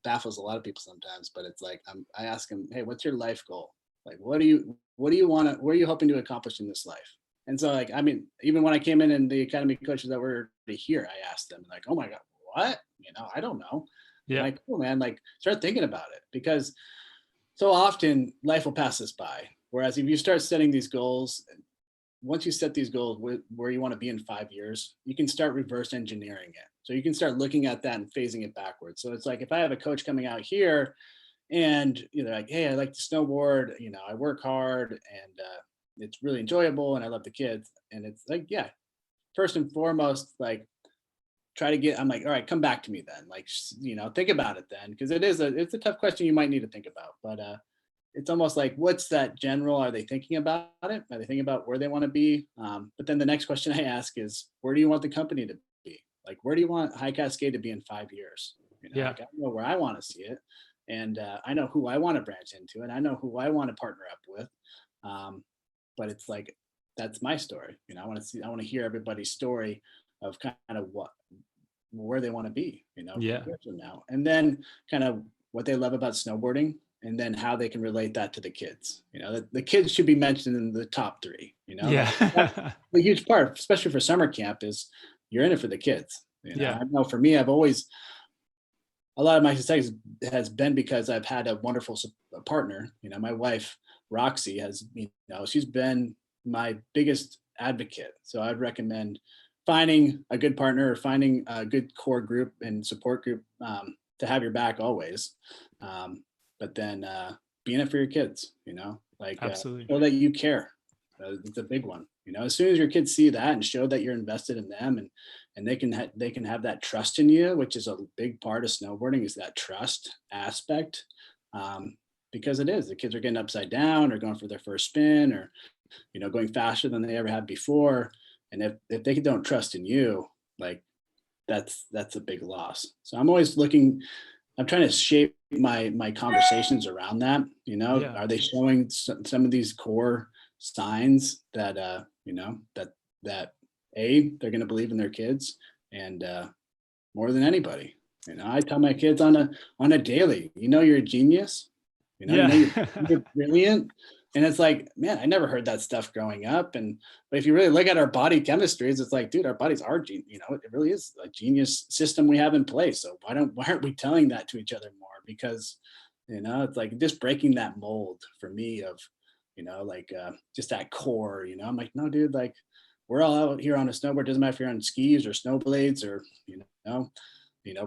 baffles a lot of people sometimes, but it's like I ask them, "Hey, what's your life goal? Like, what do you want to? What are you hoping to accomplish in this life?" And so, like, I mean, even when I came in and the academy coaches that were here, I asked them, like, "Oh my God, what? I don't know." Yeah. Like, cool, man. Like, start thinking about it, because so often life will pass us by. Whereas if you start setting these goals, once you set these goals where you want to be in 5 years, you can start reverse engineering it. So you can start looking at that and phasing it backwards. So it's like if I have a coach coming out here and they're like, "Hey, I like to snowboard, I work hard and it's really enjoyable and I love the kids." And it's like, yeah, first and foremost, like I'm like, all right, come back to me then. Like, think about it then. Cause it's a tough question you might need to think about, but it's almost like, what's that general? Are they thinking about it? Are they thinking about where they want to be? But then the next question I ask is, where do you want the company to be? Like, where do you want High Cascade to be in 5 years? Yeah. Like, I know where I want to see it, and I know who I want to branch into, and I know who I want to partner up with. But it's like, that's my story. I want to hear everybody's story of kind of where they want to be, Yeah. from now, and then kind of what they love about snowboarding, and then how they can relate that to the kids. The kids should be mentioned in the top 3. Yeah. That's a huge part, especially for summer camp, is you're in it for the kids. Yeah. I know for me, a lot of my success has been because I've had a wonderful partner. My wife, Roxy, she's been my biggest advocate. So I'd recommend finding a good partner or finding a good core group and support group to have your back always. But then be in it for your kids, Absolutely. show that you care. It's a big one. As soon as your kids see that and show that you're invested in them, and they can have that trust in you, which is a big part of snowboarding, is that trust aspect. Because the kids are getting upside down or going for their first spin or, going faster than they ever had before. And if they don't trust in you, like that's a big loss. So I'm always I'm trying to shape my conversations around that. Yeah. Are they showing some of these core signs that that they're going to believe in their kids, and more than anybody, I tell my kids on a daily, you're a genius, you're brilliant. And it's like, man, I never heard that stuff growing up. But if you really look at our body chemistries, it's like, dude, our bodies are, it really is a genius system we have in place. So why aren't we telling that to each other more? Because, it's like just breaking that mold for me of, just that core, I'm like, no, dude, like we're all out here on a snowboard. Doesn't matter if you're on skis or snowblades or,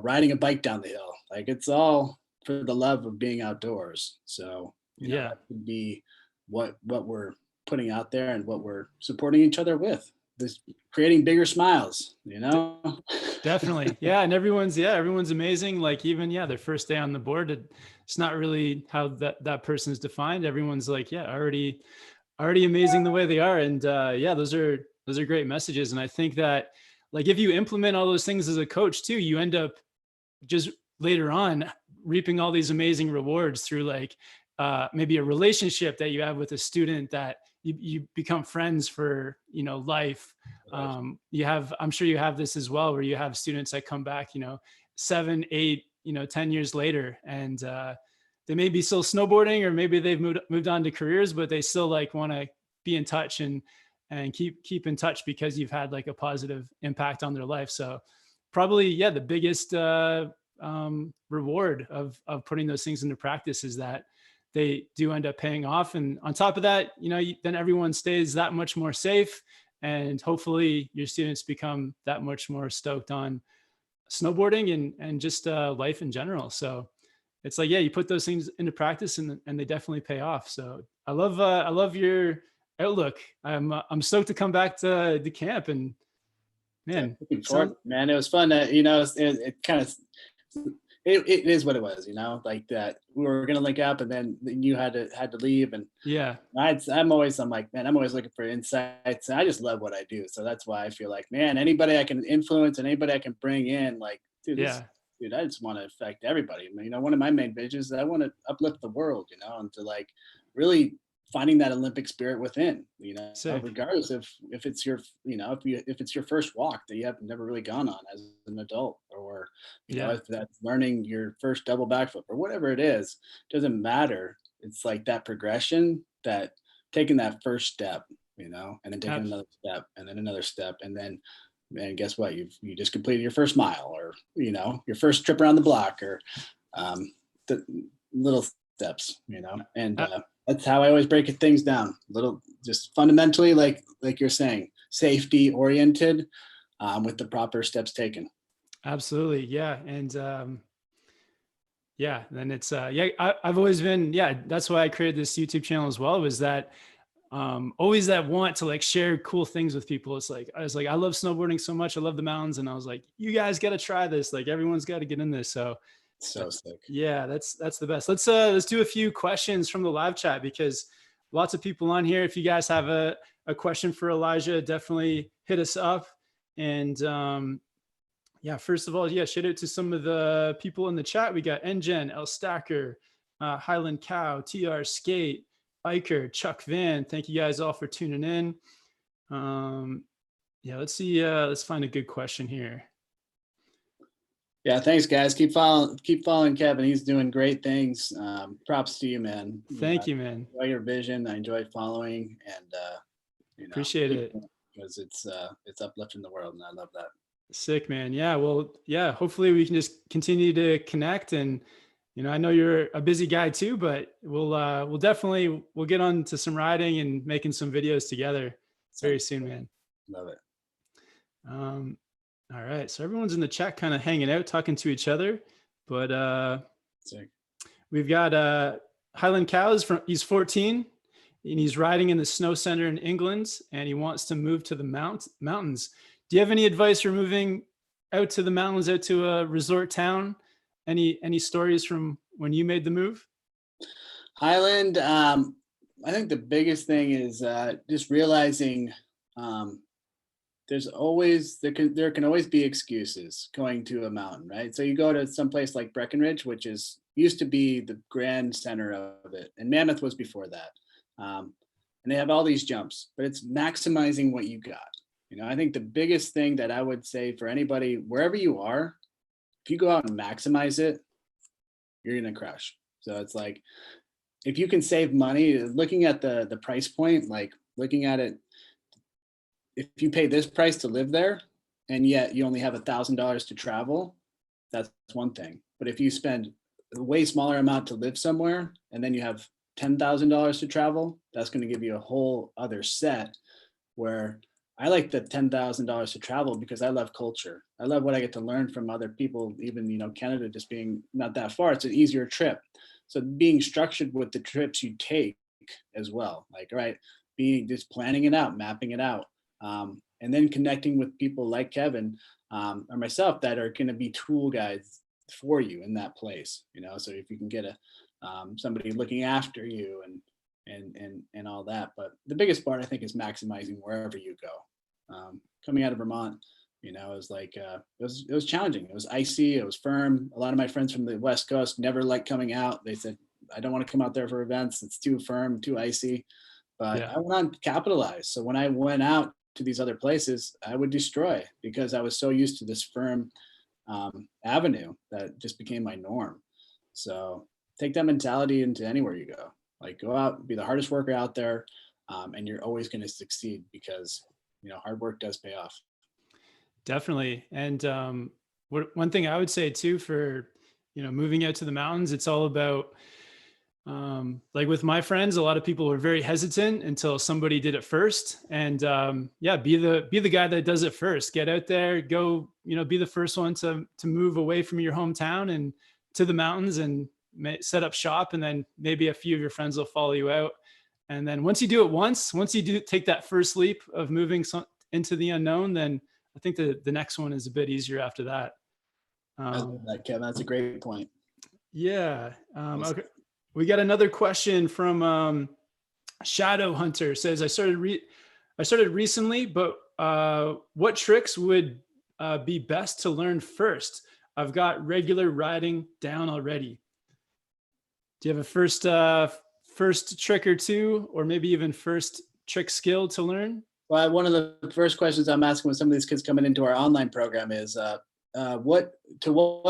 riding a bike down the hill. Like, it's all for the love of being outdoors. So, Yeah. that would be what we're putting out there and what we're supporting each other with. This creating bigger smiles, Definitely. Yeah. And everyone's amazing. Like, even, their first day on the board, it's not really how that person's defined. Everyone's like, already amazing the way they are. And those are great messages. And I think that, like, if you implement all those things as a coach too, you end up just later on reaping all these amazing rewards through, like, maybe a relationship that you have with a student that you become friends for, life. I'm sure you have this as well, where you have students that come back, 7, 8, 10 years later, and they may be still snowboarding, or maybe they've moved on to careers, but they still, like, want to be in touch and keep in touch because you've had, like, a positive impact on their life. So probably, the biggest reward of putting those things into practice is that they do end up paying off. And on top of that, then everyone stays that much more safe, and hopefully your students become that much more stoked on snowboarding and just life in general. So it's like, you put those things into practice, and they definitely pay off. So I love your outlook. I'm stoked to come back to the camp, and man, man, it was fun. It kind of, it is what it was, like that we were going to link up, and then you had to leave. And I'm always looking for insights, and I just love what I do. So that's why I feel like, man, anybody I can influence and anybody I can bring in, like, dude, I just want to affect everybody. One of my main visions is I want to uplift the world, and to, like, really finding that Olympic spirit within, regardless if it's your, if it's your first walk that you have never really gone on as an adult, or, if that's learning your first double backflip or whatever it is, doesn't matter. It's like that progression, that taking that first step, and then taking another step, and then another step. And then, man, guess what? You just completed your first mile, or, your first trip around the block, or the little steps, and that's how I always break things down. Little, just fundamentally, like you're saying, safety oriented, with the proper steps taken. Absolutely. Yeah. And then it's I've always been, that's why I created this YouTube channel as well, was that always that want to, like, share cool things with people. I love snowboarding so much. I love the mountains. And I was like, you guys got to try this. Like, everyone's got to get in this. So sick. Yeah, that's the best. Let's do a few questions from the live chat, because lots of people on here. If you guys have a question for Elijah, definitely hit us up. And first of all, shout out to some of the people in the chat. We got Engen, El Stacker, Highland Cow, TR Skate, Iker, Chuck Van. Thank you guys all for tuning in. Let's see. Let's find a good question here. Yeah, thanks, guys. Keep following Kevin. He's doing great things. Props to you, man. Thank you, man. I enjoy your vision. I enjoy following, and appreciate it, because it's uplifting the world, and I love that. Sick, man. Yeah. Well, hopefully we can just continue to connect. And I know you're a busy guy too, but we'll definitely get on to some riding and making some videos together very soon, man. Love it. All right. So everyone's in the chat kind of hanging out, talking to each other. But we've got Highland Cows he's 14, and he's riding in the snow center in England, and he wants to move to the mountains. Do you have any advice for moving out to the mountains, out to a resort town? Any stories from when you made the move? Highland, I think the biggest thing is just realizing there can always be excuses going to a mountain, right? So you go to some place like Breckenridge, which used to be the grand center of it, and Mammoth was before that. And they have all these jumps, but it's maximizing what you got. I think the biggest thing that I would say for anybody, wherever you are, if you go out and maximize it, you're going to crush. So it's like, if you can save money, looking at the price point, like looking at it, if you pay this price to live there, and yet you only have $1,000 to travel, that's one thing. But if you spend a way smaller amount to live somewhere, and then you have $10,000 to travel, that's going to give you a whole other set where I like the $10,000 to travel because I love culture. I love what I get to learn from other people, even, Canada just being not that far. It's an easier trip. So being structured with the trips you take as well, like, right, being just planning it out, mapping it out, and then connecting with people like Kevin or myself that are going to be tool guides for you in that place. So if you can get somebody looking after you and all that. But the biggest part I think is maximizing wherever you go. Coming out of Vermont, it was like it was challenging. It was icy. It was firm. A lot of my friends from the West Coast never liked coming out. They said, "I don't want to come out there for events. It's too firm, too icy." But Yeah. I went on to capitalize. So when I went out to these other places, I would destroy because I was so used to this firm avenue that just became my norm. So take that mentality into anywhere you go. Like go out, be the hardest worker out there, and you're always going to succeed because hard work does pay off. Definitely. And one thing I would say too for moving out to the mountains, it's all about like with my friends, a lot of people were very hesitant until somebody did it first. And yeah, be the guy that does it first. Get out there, go, be the first one to move away from your hometown and to the mountains and set up shop. And then maybe a few of your friends will follow you out. And then once you do it once you do take that first leap of moving into the unknown, then I think the next one is a bit easier after that. I love that, Kevin. That's a great point. Yeah. Okay. We got another question from Shadow Hunter. Says I started recently, but what tricks would be best to learn first? I've got regular riding down already. Do you have a first trick or two, or maybe even first trick skill to learn? Well, one of the first questions I'm asking with some of these kids coming into our online program is what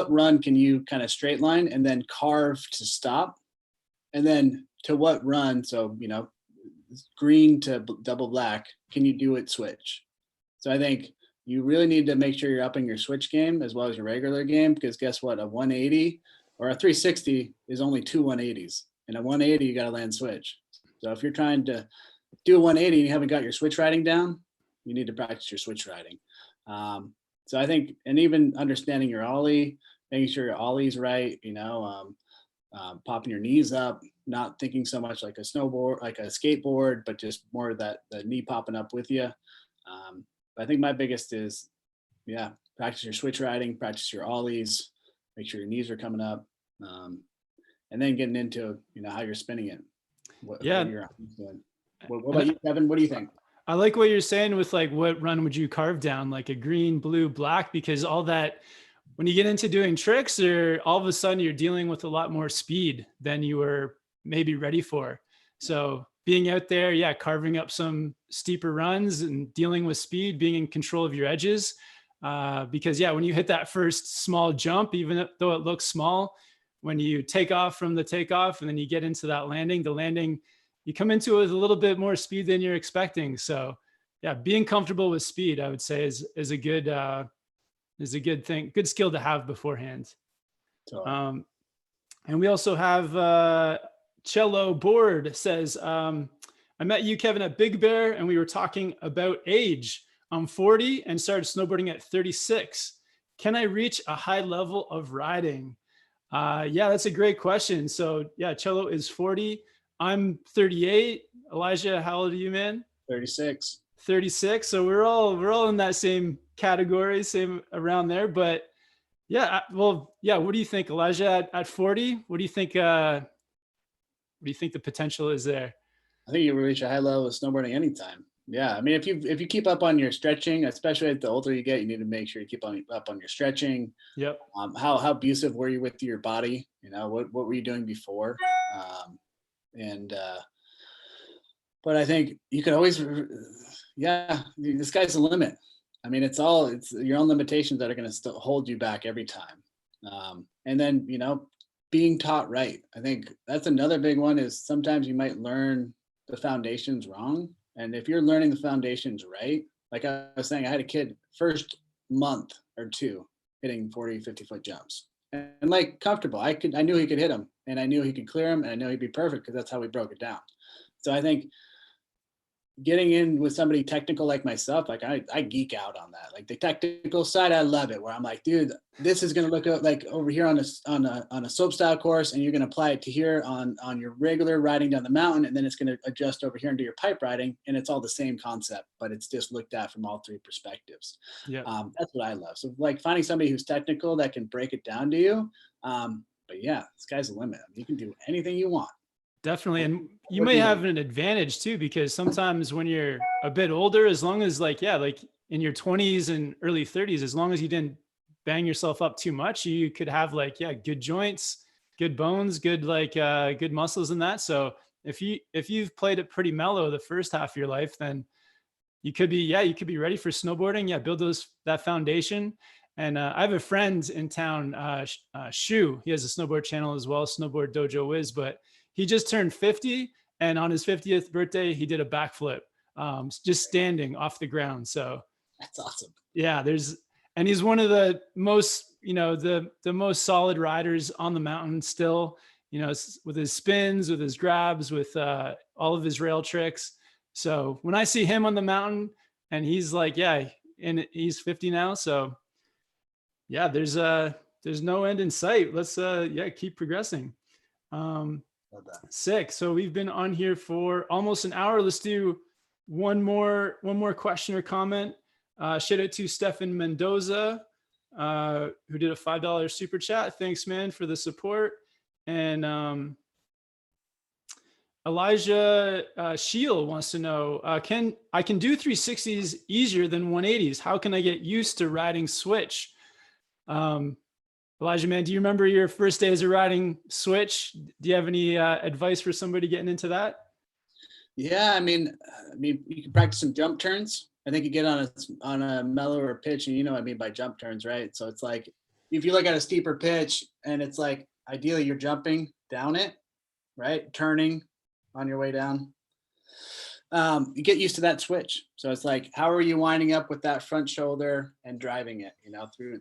run can you kind of straight line and then carve to stop? And then to what run, so green to double black, can you do it switch? So I think you really need to make sure you're upping your switch game as well as your regular game, because guess what? A 180 or a 360 is only two 180s. And a 180, you got to land switch. So if you're trying to do a 180 and you haven't got your switch riding down, you need to practice your switch riding. So I think, and even understanding your ollie, making sure your ollie's right, popping your knees up, not thinking so much like a snowboard, like a skateboard, but just more of the knee popping up with you. I think my biggest is, practice your switch riding, practice your ollies, make sure your knees are coming up, and then getting into how you're spinning it. What you're doing. What about you, Kevin? What do you think? I like what you're saying with like, what run would you carve down, like a green, blue, black, because all that, when you get into doing tricks, or all of a sudden you're dealing with a lot more speed than you were maybe ready for. So being out there, carving up some steeper runs and dealing with speed, being in control of your edges. Because when you hit that first small jump, even though it looks small, when you take off from the takeoff and then you get into that landing, you come into it with a little bit more speed than you're expecting. So being comfortable with speed, I would say is a good thing, good skill to have beforehand. And we also have Cello Board says, I met you, Kevin, at Big Bear, and we were talking about age. I'm 40 and started snowboarding at 36. Can I reach a high level of riding? That's a great question. So Cello is 40. I'm 38. Elijah, how old are you, man? 36. 36. So we're all in that same category, same around there. But what do you think, Elijah, at 40? What do you think? What do you think the potential is there? I think you will reach a high level of snowboarding anytime. Yeah, I mean, if you keep up on your stretching, especially as the older you get, you need to make sure you keep up on your stretching. Yep. How abusive were you with your body? What were you doing before? But I think you could always, the sky's the limit. I mean, it's your own limitations that are going to still hold you back every time. And then, being taught right. I think that's another big one, is sometimes you might learn the foundations wrong. And if you're learning the foundations right, like I was saying, I had a kid first month or two hitting 40, 50-foot jumps and like comfortable. I knew he could hit them, and I knew he could clear them, and I knew he'd be perfect because that's how we broke it down. So I think getting in with somebody technical like myself, like I geek out on that. Like the technical side, I love it. Where I'm like, dude, this is gonna look like over here on a slope style course, and you're gonna apply it to here on your regular riding down the mountain, and then it's gonna adjust over here into your pipe riding, and it's all the same concept, but it's just looked at from all three perspectives. Yeah. That's what I love. So like finding somebody who's technical that can break it down to you. But yeah, sky's the limit. I mean, you can do anything you want. Definitely. And you may have an advantage too, because sometimes when you're a bit older, as long as like, yeah, like in your 20s and early 30s, as long as you didn't bang yourself up too much, you could have like, yeah, good joints, good bones, good, like, good muscles in that. So if you've played it pretty mellow the first half of your life, then you could be, yeah, you could be ready for snowboarding. Yeah. Build that foundation. And I have a friend in town, Shu. He has a snowboard channel as well, Snowboard Dojo Wiz, but he just turned 50, and on his 50th birthday, he did a backflip, just standing off the ground. So that's awesome. Yeah, and he's one of the most, the most solid riders on the mountain still, with his spins, with his grabs, with all of his rail tricks. So when I see him on the mountain, and he's like, yeah, and he's 50 now, so yeah, there's no end in sight. Let's yeah, keep progressing. Sick. So we've been on here for almost an hour. Let's do one more question or comment. Shout out to Stefan Mendoza, who did a $5 super chat. Thanks, man, for the support. And Elijah Shield wants to know, I can do 360s easier than 180s. How can I get used to riding switch? Elijah, man, do you remember your first days of riding switch? Do you have any advice for somebody getting into that? Yeah, I mean, you can practice some jump turns. I think you get on a mellower pitch, and you know what I mean by jump turns, right? So it's like if you look at a steeper pitch, and it's like ideally you're jumping down it, right? Turning on your way down. You get used to that switch. So it's like, how are you winding up with that front shoulder and driving it,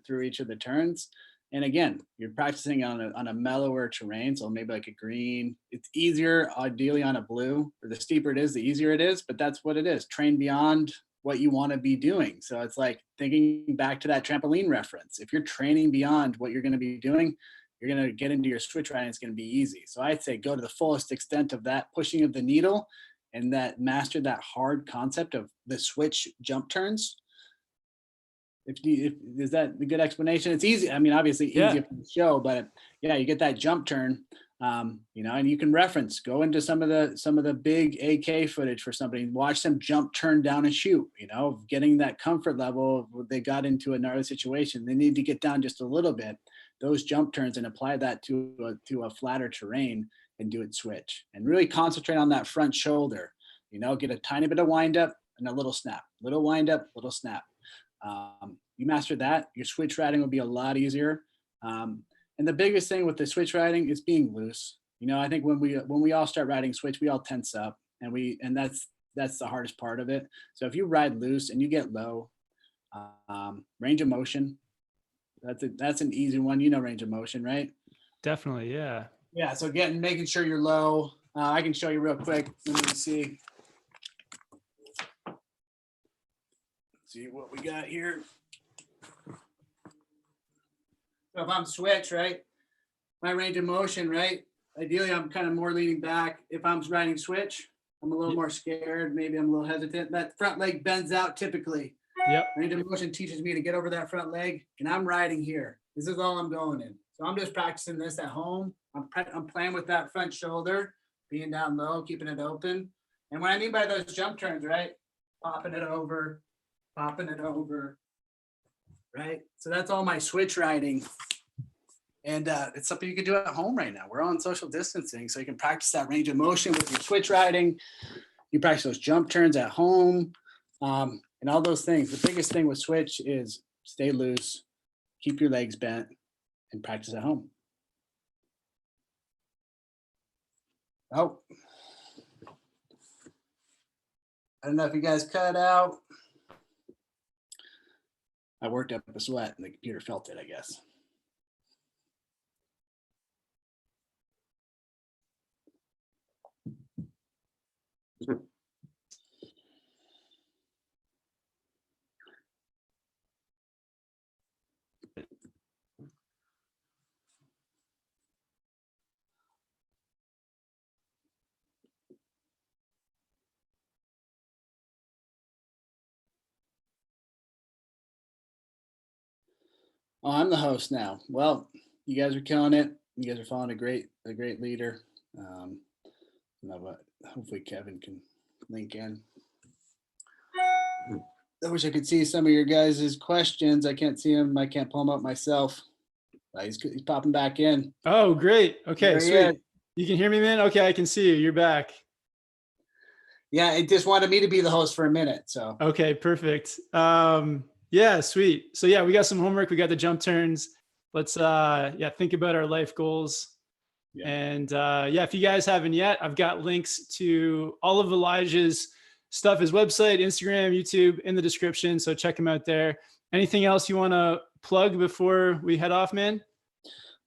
through each of the turns? And again, you're practicing on a mellower terrain, so maybe like a green. It's easier, ideally, on a blue. Or the steeper it is, the easier it is. But that's what it is. Train beyond what you want to be doing. So it's like thinking back to that trampoline reference. If you're training beyond what you're going to be doing, you're going to get into your switch riding. It's going to be easy. So I'd say go to the fullest extent of that pushing of the needle, and that master that hard concept of the switch jump turns. Is that a good explanation? It's easy. I mean, obviously easier for the show, but yeah, you get that jump turn, and you can go into some of the big AK footage for somebody, watch them jump, turn down and shoot, getting that comfort level. They got into a gnarly situation. They need to get down just a little bit, those jump turns, and apply that to a flatter terrain and do it switch, and really concentrate on that front shoulder, get a tiny bit of wind up and a little snap, little wind up, little snap. You master that, your switch riding will be a lot easier. And the biggest thing with the switch riding is being loose. I think when we all start riding switch, we all tense up, and that's the hardest part of it. So if you ride loose and you get low, range of motion, that's an easy one. Range of motion, right? Definitely, yeah. Yeah. So making sure you're low. I can show you real quick. Let me see. See what we got here. So if I'm switch, right, my range of motion, right, ideally I'm kind of more leaning back. If I'm riding switch, I'm a little more scared. Maybe I'm a little hesitant. That front leg bends out typically. Yep. Range of motion teaches me to get over that front leg, and I'm riding here. This is all I'm going in. So I'm just practicing this at home. I'm playing with that front shoulder, being down low, keeping it open. And what I mean by those jump turns, right, popping it over, right? So that's all my switch riding. And it's something you can do at home right now. We're on social distancing, so you can practice that range of motion with your switch riding. You practice those jump turns at home, and all those things. The biggest thing with switch is stay loose, keep your legs bent, and practice at home. Oh, I don't know if you guys cut out. I worked up a sweat and the computer felt it, I guess. Oh, I'm the host now. Well, you guys are killing it. You guys are following a great leader. Um, but hopefully Kevin can link in. I wish I could see some of your guys' questions. I can't see them. I can't pull them up myself. He's popping back in. Oh, great. Okay, There he sweet. is. You can hear me, man? Okay, I can see you. You're back. Yeah, it just wanted me to be the host for a minute. So okay, perfect. Yeah, sweet. So yeah, we got some homework. We got the jump turns. Let's think about our life goals. Yeah. And yeah, if you guys haven't yet, I've got links to all of Elijah's stuff, his website, Instagram, YouTube in the description. So check him out there. Anything else you want to plug before we head off, man?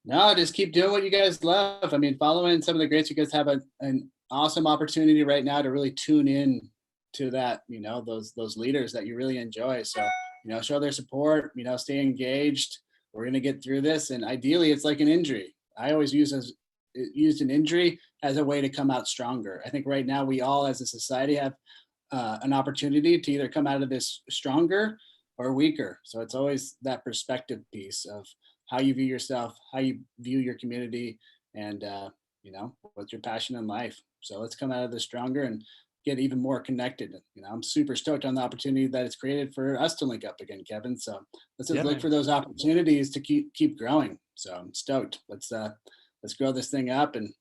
No, just keep doing what you guys love. I mean, following some of the greats, you guys have an awesome opportunity right now to really tune in to that, those leaders that you really enjoy. So, show their support, stay engaged. We're going to get through this. And ideally it's like an injury. I always used an injury as a way to come out stronger. I think right now we all as a society have an opportunity to either come out of this stronger or weaker. So it's always that perspective piece of how you view yourself, how you view your community, and what's your passion in life. So let's come out of this stronger and get even more connected. I'm super stoked on the opportunity that it's created for us to link up again, Kevin. So let's just look for those opportunities to keep growing. So I'm stoked. Let's grow this thing up and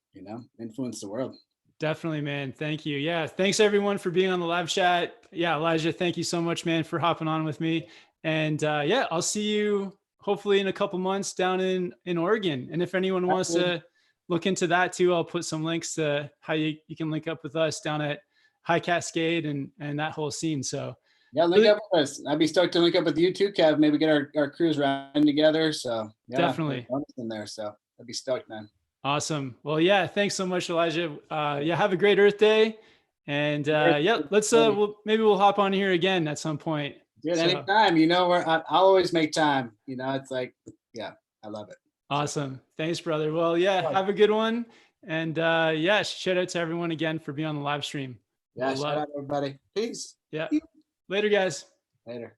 influence the world. Definitely, man. Thank you. Yeah. Thanks everyone for being on the live chat. Yeah, Elijah, thank you so much, man, for hopping on with me. And yeah, I'll see you hopefully in a couple months down in Oregon. And if anyone wants to look into that too, I'll put some links to how you can link up with us down at High Cascade and that whole scene. So yeah, link up with us. I'd be stoked to link up with you too, Kev. Maybe get our crews riding together. So yeah, definitely in there. So I'd be stoked, man. Awesome. Well, yeah, thanks so much, Elijah. Yeah, have a great Earth Day. And yeah, let's maybe we'll hop on here again at some point. Dude, anytime. I'll always make time. It's like, yeah, I love it. Awesome. Thanks, brother. Well, yeah, have a good one. And yeah, shout out to everyone again for being on the live stream. Yeah, shout out everybody. Peace. Yeah. Later, guys. Later.